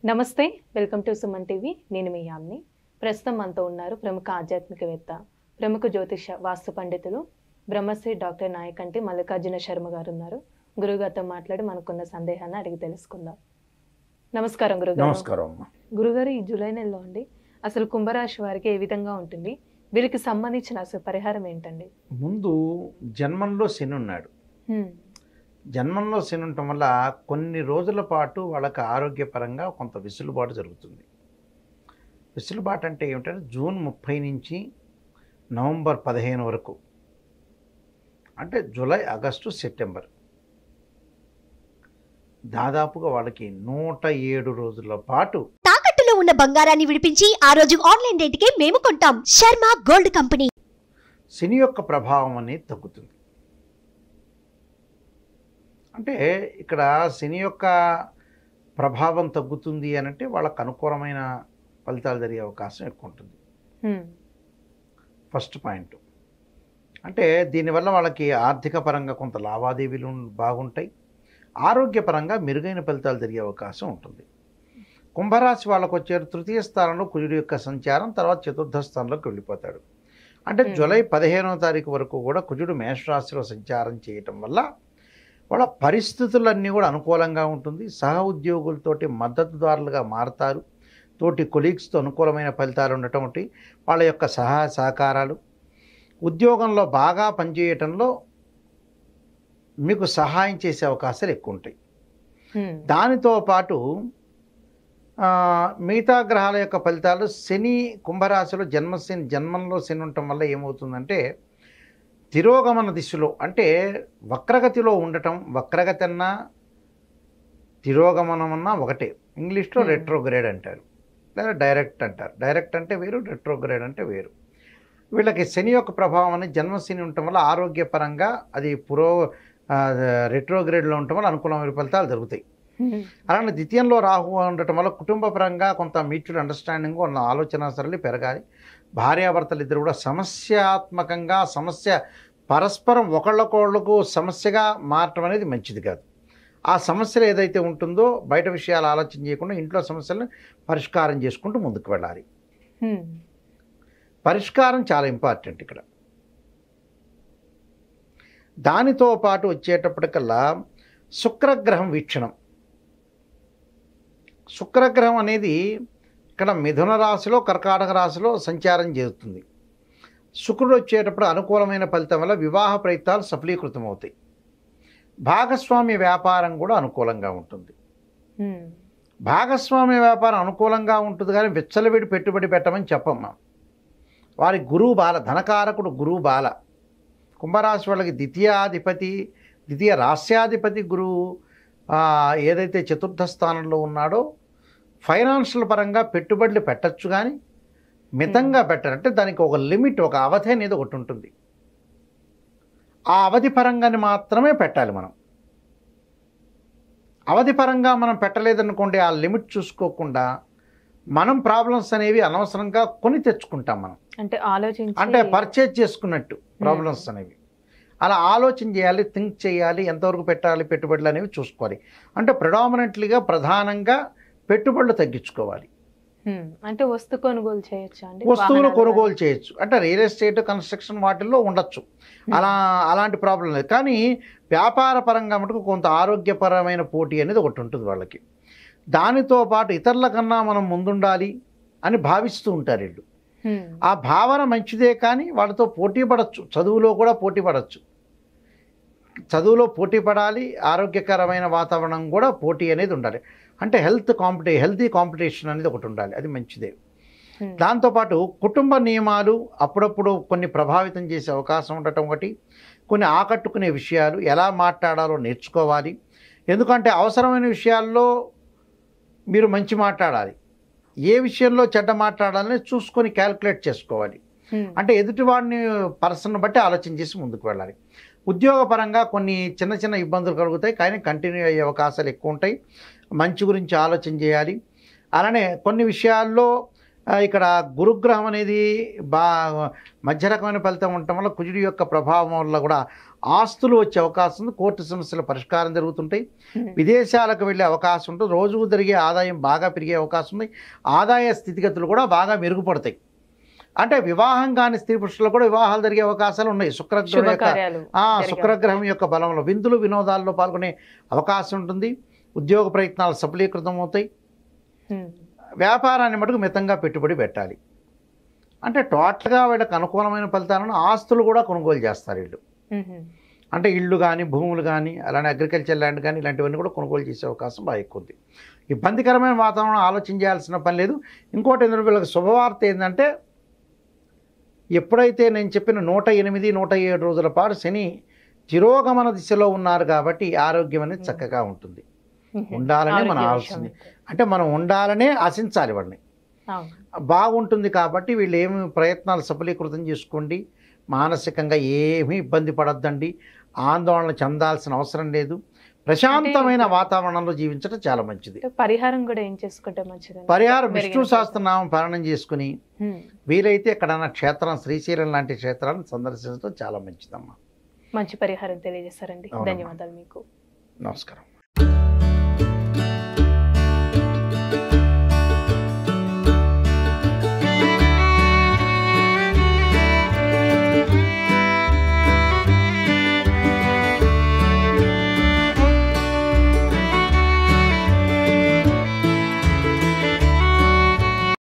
నమస్తే, welcome to Suman TV. నేను మీ యామ్ని. ప్రస్తుతం మనతో ఉన్నారు ప్రముఖ ఆధ్యాత్మికవేత్త, ప్రముఖ జ్యోతిష వాస్తు పండితులు బ్రహ్మశ్రీ డాక్టర్ నాయకంటి మల్లికార్జున శర్మ గారు ఉన్నారు. గురుగారితో మాట్లాడి మనకున్న సందేహాన్ని అడిగి తెలుసుకుందాం. నమస్కారం గురుగారు. నమస్కారం. గురుగారు, ఈ జూలై నెలలో అండి అసలు కుంభరాశి వారికి ఏ విధంగా ఉంటుంది? వీరికి సంబంధించిన అసలు పరిహారం ఏంటండి? ముందు జన్మంలో శని ఉన్నాడు. జన్మంలో శని ఉండటం వల్ల కొన్ని రోజుల పాటు వాళ్ళకి ఆరోగ్యపరంగా కొంత వెసులుబాటు జరుగుతుంది. వెసులుబాటు అంటే ఏమిటంటే జూన్ 30 నుంచి నవంబర్ 15 వరకు, అంటే జూలై, ఆగస్టు, సెప్టెంబర్, దాదాపుగా వాళ్ళకి 107 రోజుల పాటు తాకట్టులో ఉన్న బంగారాన్ని విడిపించి ఆ రోజు ఆన్లైన్ రేటుకే మేము కొంటాం. Sharma gold company. శని యొక్క ప్రభావం అనేది తగ్గుతుంది. అంటే ఇక్కడ శని యొక్క ప్రభావం తగ్గుతుంది అని అంటే వాళ్ళకు అనుకూలమైన ఫలితాలు జరిగే అవకాశం ఎక్కువ ఉంటుంది. ఫస్ట్ పాయింట్ అంటే దీనివల్ల వాళ్ళకి ఆర్థిక పరంగా కొంత లావాదేవీలు బాగుంటాయి, ఆరోగ్యపరంగా మెరుగైన ఫలితాలు జరిగే అవకాశం ఉంటుంది. కుంభరాశి వాళ్ళకు వచ్చే తృతీయ స్థానంలో కుజుడి యొక్క సంచారం, తర్వాత చతుర్థ స్థానంలోకి వెళ్ళిపోతాడు. అంటే జూలై 15వ తారీఖు వరకు కూడా కుజుడు మేషరాశిలో సంచారం చేయటం వల్ల వాళ్ళ పరిస్థితులన్నీ కూడా అనుకూలంగా ఉంటుంది. సహ ఉద్యోగులతోటి మద్దతుదారులుగా మారతారు. తోటి కొలీగ్స్తో అనుకూలమైన ఫలితాలు ఉండటం, వాళ్ళ యొక్క సహాయ సహకారాలు, ఉద్యోగంలో బాగా పనిచేయటంలో మీకు సహాయం చేసే అవకాశాలు ఎక్కువ ఉంటాయి. దానితో పాటు మిగతా గ్రహాల యొక్క ఫలితాలు, శని కుంభరాశిలో జన్మంలో శని ఉండటం వల్ల ఏమవుతుందంటే తిరోగమన దిశలో, అంటే వక్రగతిలో ఉండటం, వక్రగతి అన్నా తిరోగమనం అన్నా ఒకటే. ఇంగ్లీష్లో రెట్రోగ్రేడ్ అంటారు, లేదా డైరెక్ట్ అంటారు. డైరెక్ట్ అంటే వేరు, రెట్రోగ్రేడ్ అంటే వేరు. వీళ్ళకి శని యొక్క ప్రభావం అనేది జన్మశని ఉండటం వల్ల ఆరోగ్యపరంగా అది రెట్రోగ్రేడ్లో ఉండటం వల్ల అనుకూలమైన ఫలితాలు జరుగుతాయి. అలానే ద్వితీయంలో రాహు ఉండటం వల్ల కుటుంబపరంగా కొంత మ్యూచువల్ అండర్స్టాండింగ్ ఉన్న ఆలోచన సరళి పెరగాలి. భార్యాభర్తలు ఇద్దరు కూడా సమస్యాత్మకంగా పరస్పరం ఒకళ్ళకొళ్ళకు సమస్యగా మారటం అనేది మంచిది కాదు. ఆ సమస్యలు ఏదైతే ఉంటుందో బయట విషయాలు ఆలోచన చేయకుండా ఇంట్లో సమస్యలను పరిష్కారం చేసుకుంటూ ముందుకు వెళ్ళాలి. పరిష్కారం చాలా ఇంపార్టెంట్ ఇక్కడ. దానితో పాటు వచ్చేటప్పటికల్లా శుక్రగ్రహం వీక్షణం. శుక్రగ్రహం అనేది ఇక్కడ మిథున రాశిలో, కర్కాటక రాశిలో సంచారం చేస్తుంది. శుక్రుడు వచ్చేటప్పుడు అనుకూలమైన ఫలితం వల్ల వివాహ ప్రయత్నాలు సఫలీకృతం అవుతాయి. భాగస్వామ్య వ్యాపారం కూడా అనుకూలంగా ఉంటుంది. భాగస్వామ్య వ్యాపారం అనుకూలంగా ఉంటుంది, కానీ విచ్చలవిడి పెట్టుబడి పెట్టమని చెప్పమ్మా. వారి గురువు బాల, ధనకారకుడు గురువు బాల. కుంభరాశి వాళ్ళకి ద్వితీయ రాస్యాధిపతి గురువు ఏదైతే చతుర్థ స్థానంలో ఉన్నాడో ఫైనాన్షియల్ పరంగా పెట్టుబడులు పెట్టచ్చు, కానీ మితంగా పెట్టారు. అంటే దానికి ఒక లిమిట్, ఒక అవధి అనేది ఒకటి ఉంటుంది. ఆ అవధి పరంగానే మాత్రమే పెట్టాలి. మనం అవధి పరంగా మనం పెట్టలేదనుకోండి, ఆ లిమిట్ చూసుకోకుండా మనం ప్రాబ్లమ్స్ అనేవి అనవసరంగా కొని తెచ్చుకుంటాం. మనం అంటే పర్చేజ్ చేసుకున్నట్టు ప్రాబ్లమ్స్ అనేవి. అలా ఆలోచన చేయాలి, థింక్ చేయాలి, ఎంతవరకు పెట్టాలి పెట్టుబడులు అనేవి చూసుకోవాలి. అంటే ప్రధానంగా పెట్టుబడులు తగ్గించుకోవాలి. అంటే వస్తువులు కొనుగోలు చేయొచ్చు. అంటే రియల్ ఎస్టేట్, కన్స్ట్రక్షన్ వాటిల్లో ఉండొచ్చు, అలాంటి ప్రాబ్లం లేదు. కానీ వ్యాపార పరంగా మటుకు కొంత ఆరోగ్యపరమైన పోటీ అనేది ఒకటి ఉంటుంది వాళ్ళకి. దానితో పాటు ఇతరుల కన్నా మనం ముందుండాలి అని భావిస్తూ ఉంటారు వీళ్ళు. ఆ భావన మంచిదే, కానీ వాళ్ళతో పోటీ పడవచ్చు. చదువులో కూడా పోటీ పడవచ్చు. చదువులో పోటీ పడాలి, ఆరోగ్యకరమైన వాతావరణం కూడా పోటీ అనేది ఉండాలి. అంటే హెల్తీ కాంపిటీషన్ అనేది ఒకటి ఉండాలి, అది మంచిదే. దాంతోపాటు కుటుంబ నియమాలు అప్పుడప్పుడు కొన్ని ప్రభావితం చేసే అవకాశం ఉండటం ఒకటి. కొన్ని ఆకట్టుకునే విషయాలు ఎలా మాట్లాడాలో నేర్చుకోవాలి. ఎందుకంటే అవసరమైన విషయాల్లో మీరు మంచి మాట్లాడాలి, ఏ విషయంలో చెడ్డ మాట్లాడాలని చూసుకొని క్యాల్కులేట్ చేసుకోవాలి. అంటే ఎదుటివాడిని పర్సన్ బట్టి ఆలోచన చేసి ముందుకు వెళ్ళాలి. ఉద్యోగపరంగా కొన్ని చిన్న ఇబ్బందులు కలుగుతాయి, కానీ కంటిన్యూ అయ్యే అవకాశాలు ఎక్కువ ఉంటాయి. మంచి గురించి ఆలోచన చేయాలి. అలానే కొన్ని విషయాల్లో ఇక్కడ గురుగ్రహం అనేది మధ్య రకమైన ఫలితం ఉండటం వల్ల కుజుడి యొక్క ప్రభావం వల్ల కూడా ఆస్తులు వచ్చే అవకాశం ఉంది. కోర్టు సమస్యల పరిష్కారం జరుగుతుంటాయి. విదేశాలకు వెళ్ళే అవకాశం ఉంటుంది. రోజుకు జరిగే ఆదాయం బాగా పెరిగే అవకాశం ఉంది. ఆదాయ స్థితిగతులు కూడా బాగా మెరుగుపడతాయి. అంటే వివాహం కాని స్త్రీ పురుషులు కూడా వివాహాలు జరిగే అవకాశాలు ఉన్నాయి. శుక్రగ్రహం యొక్క బలంలో విందులు వినోదాల్లో పాల్గొనే అవకాశం ఉంటుంది. ఉద్యోగ ప్రయత్నాలు సఫలీకృతం అవుతాయి. వ్యాపారాన్ని మటుకు మితంగా పెట్టుబడి పెట్టాలి. అంటే టోటల్గా వీళ్ళకి అనుకూలమైన ఫలితాలను ఆస్తులు కూడా కొనుగోలు చేస్తారు వీళ్ళు. అంటే ఇళ్ళు కానీ భూములు కానీ అలానే అగ్రికల్చర్ ల్యాండ్ కానీ ఇలాంటివన్నీ కూడా కొనుగోలు చేసే అవకాశం బాగా ఎక్కువ ఉంది. ఇబ్బందికరమైన వాతావరణం ఆలోచించాల్సిన పని లేదు. ఇంకోటి ఏంటంటే వీళ్ళకి శుభవార్త ఏంటంటే ఎప్పుడైతే నేను చెప్పిన 108, 107 రోజుల పాటు శని తిరోగమన దిశలో ఉన్నారు కాబట్టి ఆరోగ్యం అనేది చక్కగా ఉంటుంది. ఉండాలనే మనం ఆలోచన, అంటే మనం ఉండాలనే ఆశించాలి వాడిని. బాగుంటుంది కాబట్టి వీళ్ళు ఏమి ప్రయత్నాలు సఫలీకృతం చేసుకోండి. మానసికంగా ఏమీ ఇబ్బంది పడద్దండి. ఆందోళన చెందాల్సిన అవసరం లేదు. ప్రశాంతమైన వాతావరణంలో జీవించడం చాలా మంచిది. పరిహారం కూడా ఏం చేసుకుంటే మంచిది? పరిహారం విష్ణు సహస్రనామం పారాయణం చేసుకుని వీలైతే ఎక్కడన్నా క్షేత్రం శ్రీశైలం లాంటి క్షేత్రాలను సందర్శించడం చాలా మంచిదమ్మా. మంచి పరిహారం తెలియజేస్తారండి. ధన్యవాదాలు మీకు. నమస్కారం.